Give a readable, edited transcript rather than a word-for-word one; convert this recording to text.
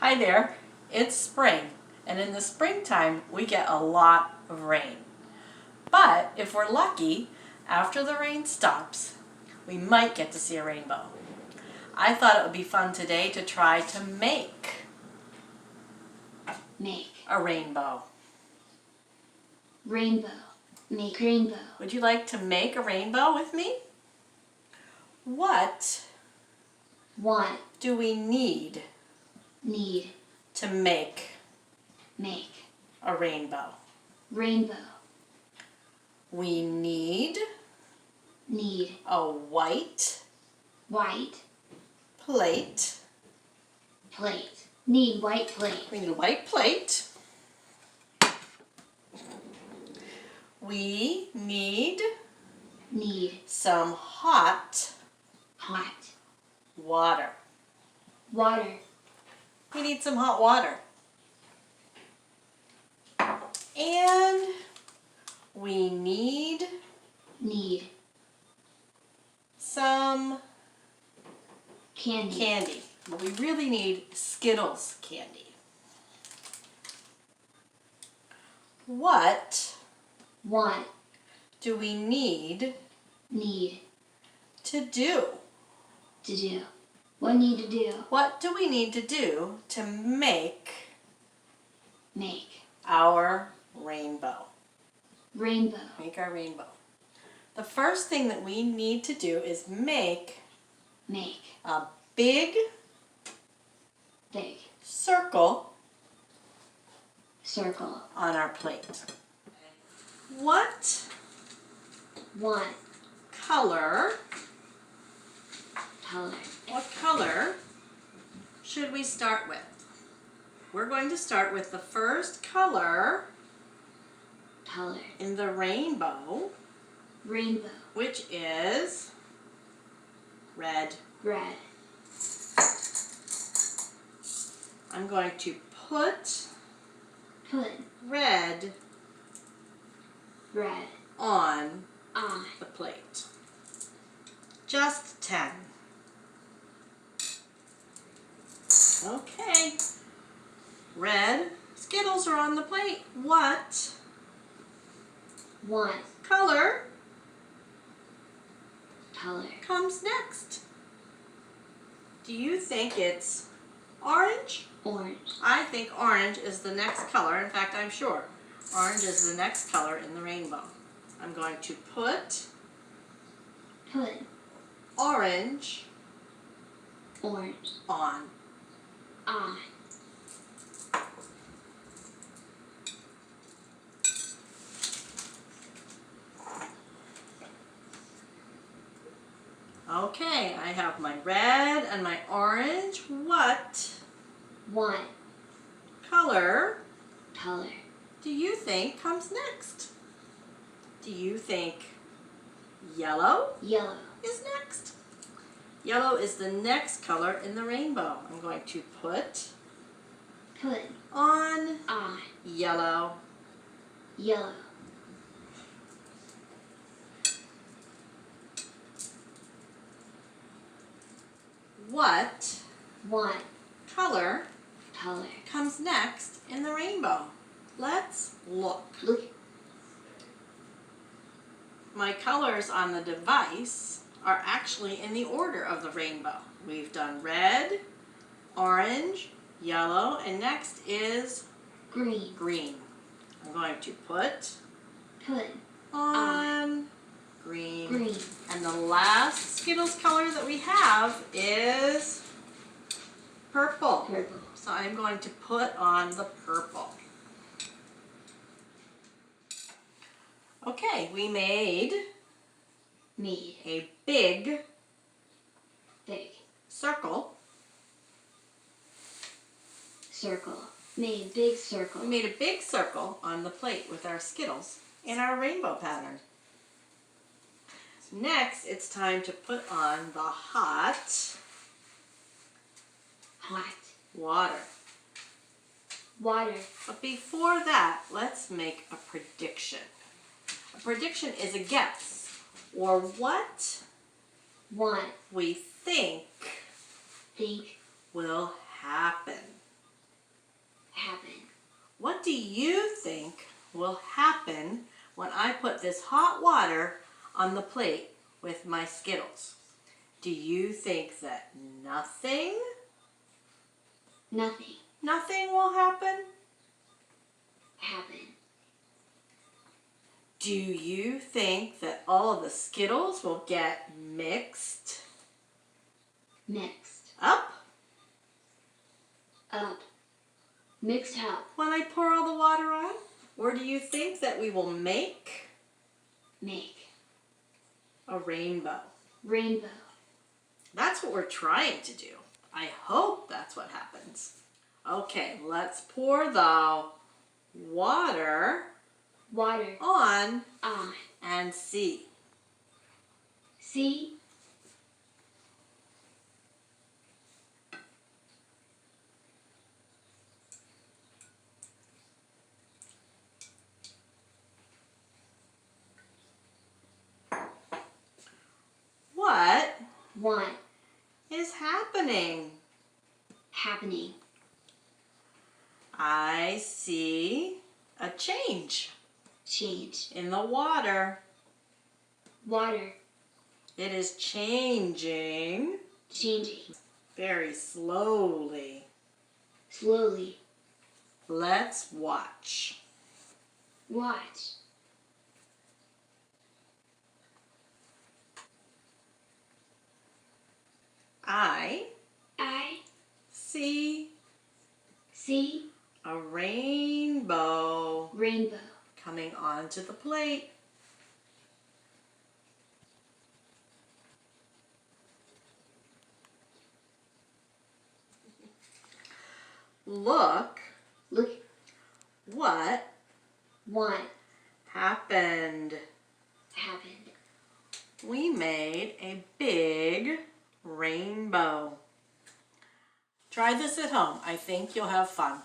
Hi there, it's spring, and in the springtime we get a lot of rain. But if we're lucky, after the rain stops, we might get to see a rainbow. I thought it would be fun today to try to make a rainbow. Rainbow. Make rainbow. Would you like to make a rainbow with me? What do we need to make a rainbow? Rainbow. We need a white plate. Need white plate. We need a white plate. We need some hot water. We need some hot water. And we need some candy. But we really need Skittles candy. What do we need to do? What need to do? What do we need to do to make our rainbow? Make our rainbow. The first thing that we need to do is make a big circle on our plate. What color should we start with? We're going to start with the first color in the rainbow, which is red. I'm going to put red on the plate. Just 10. Okay. Red Skittles are on the plate. What color comes next? Do you think it's orange? I think orange is the next color. In fact, I'm sure orange is the next color in the rainbow. I'm going to put orange on. Okay, I have my red and my orange. What color do you think comes next? Do you think yellow is next? Yellow is the next color in the rainbow. I'm going to put on yellow. What color comes next in the rainbow? Let's look. My colors on the device are actually in the order of the rainbow. We've done red, orange, yellow, and next is green. I'm going to put on green. And the last Skittles color that we have is purple. So I'm going to put on the purple. Okay, we made a big circle. Made a big circle. We made a big circle on the plate with our Skittles in our rainbow pattern. Next, it's time to put on the hot water. But before that, let's make a prediction. A prediction is a guess, or what we think will happen. Happen. What do you think will happen when I put this hot water on the plate with my Skittles? Do you think that nothing will happen? Happen. Do you think that all of the Skittles will get mixed Mixed. up Up. Mixed up. when I pour all the water on? Or do you think that we will make Make. a rainbow? Rainbow. That's what we're trying to do. I hope that's what happens. Okay, let's pour the water Water. on On. and see. See. What What. is happening? Happening. I see a change Change. in the water. Water. It is changing Changing. very slowly. Slowly. Let's watch. Watch. I I see see a rainbow rainbow. coming onto the plate. Look Look. what What happened. happened? We made a big rainbow. Try this at home. I think you'll have fun.